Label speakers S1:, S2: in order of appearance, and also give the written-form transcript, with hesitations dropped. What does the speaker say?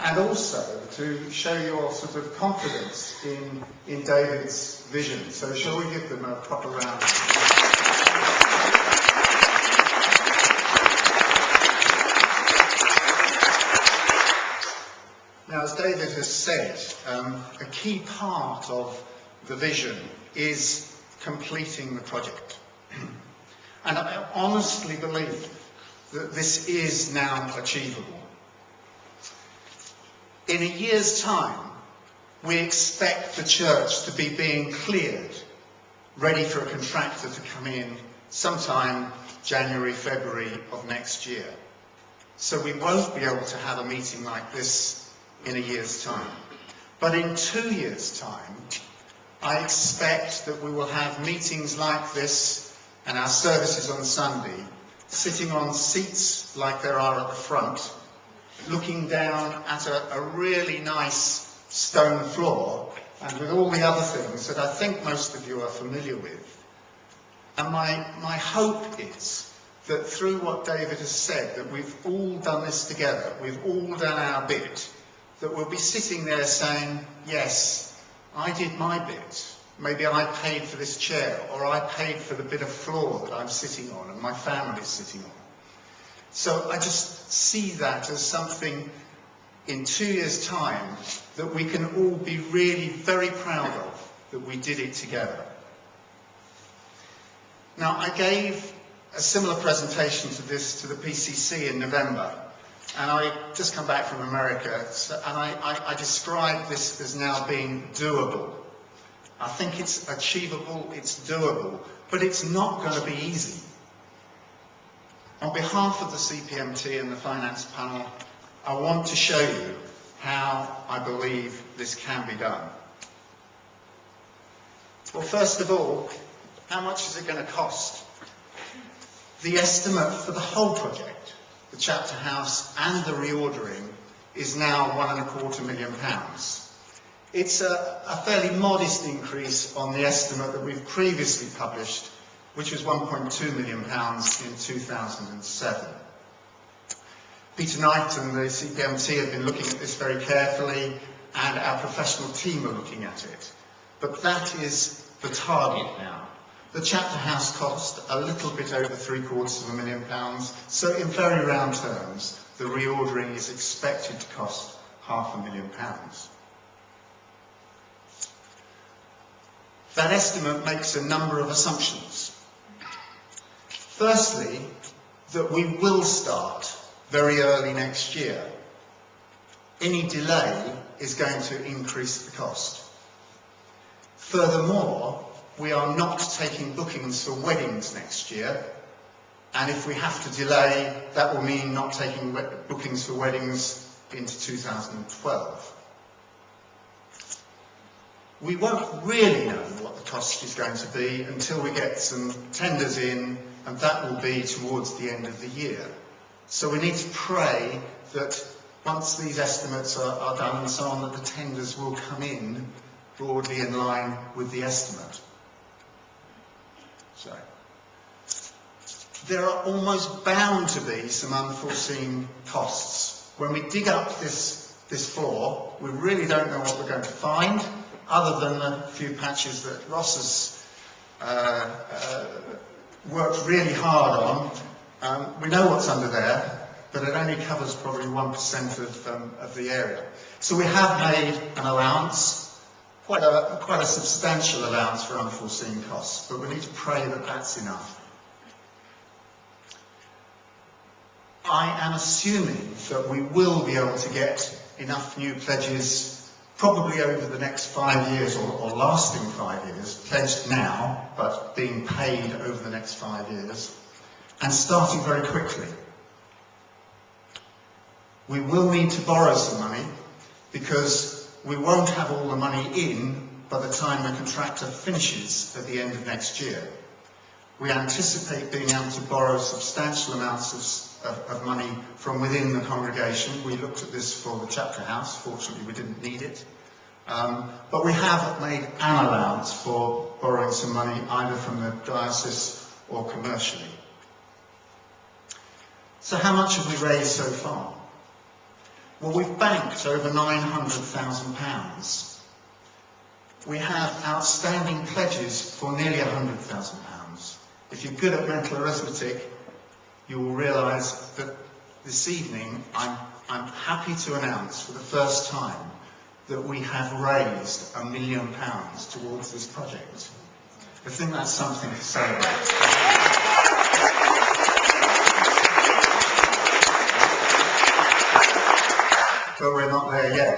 S1: and also to show your sort of confidence in David's vision. So shall we give them a proper round? Now, as David has said, a key part of the vision is completing the project. And I honestly believe that this is now achievable. In a year's time, we expect the church to be being cleared, ready for a contractor to come in sometime January, February of next year. So we won't be able to have a meeting like this in a year's time. But in 2 years' time, I expect that we will have meetings like this and our services on Sunday, sitting on seats like there are at the front, looking down at a really nice stone floor, and with all the other things that I think most of you are familiar with. And my hope is that through what David has said, that we've all done this together, we've all done our bit, that we'll be sitting there saying, yes, I did my bit. Maybe I paid for this chair, or I paid for the bit of floor that I'm sitting on and my family's sitting on. So I just see that as something in 2 years' time that we can all be really very proud of, that we did it together. Now, I gave a similar presentation to this to the PCC in November, and I just come back from America, and I described this as now being doable. I think it's achievable, it's doable, but it's not going to be easy. On behalf of the CPMT and the Finance Panel, I want to show you how I believe this can be done. Well, first of all, how much is it going to cost? The estimate for the whole project, the chapter house and the reordering, is now £1.25 million. It's a fairly modest increase on the estimate that we've previously published, which was £1.2 million in 2007. Peter Knight and the CPMT have been looking at this very carefully, and our professional team are looking at it. But that is the target now. The chapter house cost a little bit over £750,000, so in very round terms, the reordering is expected to cost £500,000. That estimate makes a number of assumptions. Firstly, that we will start very early next year. Any delay is going to increase the cost. Furthermore, we are not taking bookings for weddings next year, and if we have to delay, that will mean not taking bookings for weddings into 2012. We won't really know what the cost is going to be until we get some tenders in, and that will be towards the end of the year. So we need to pray that once these estimates are done and so on, that the tenders will come in broadly in line with the estimate. So there are almost bound to be some unforeseen costs. When we dig up this floor, we really don't know what we're going to find, other than a few patches that Ross has worked really hard on. We know what's under there, but it only covers probably 1% of the area. So we have made an allowance, quite a substantial allowance for unforeseen costs, but we need to pray that that's enough. I am assuming that we will be able to get enough new pledges probably over the next 5 years, or lasting 5 years, pledged now, but being paid over the next 5 years, and starting very quickly. We will need to borrow some money, because we won't have all the money in by the time the contractor finishes at the end of next year. We anticipate being able to borrow substantial amounts of money from within the congregation. We looked at this for the chapter house. Fortunately, we didn't need it. But we have made an allowance for borrowing some money either from the diocese or commercially. So how much have we raised so far? Well, we've banked over £900,000. We have outstanding pledges for nearly £100,000. If you're good at mental arithmetic, you will realise that this evening I'm happy to announce for the first time that we have raised £1 million towards this project. I think that's something to celebrate. But we're not there yet.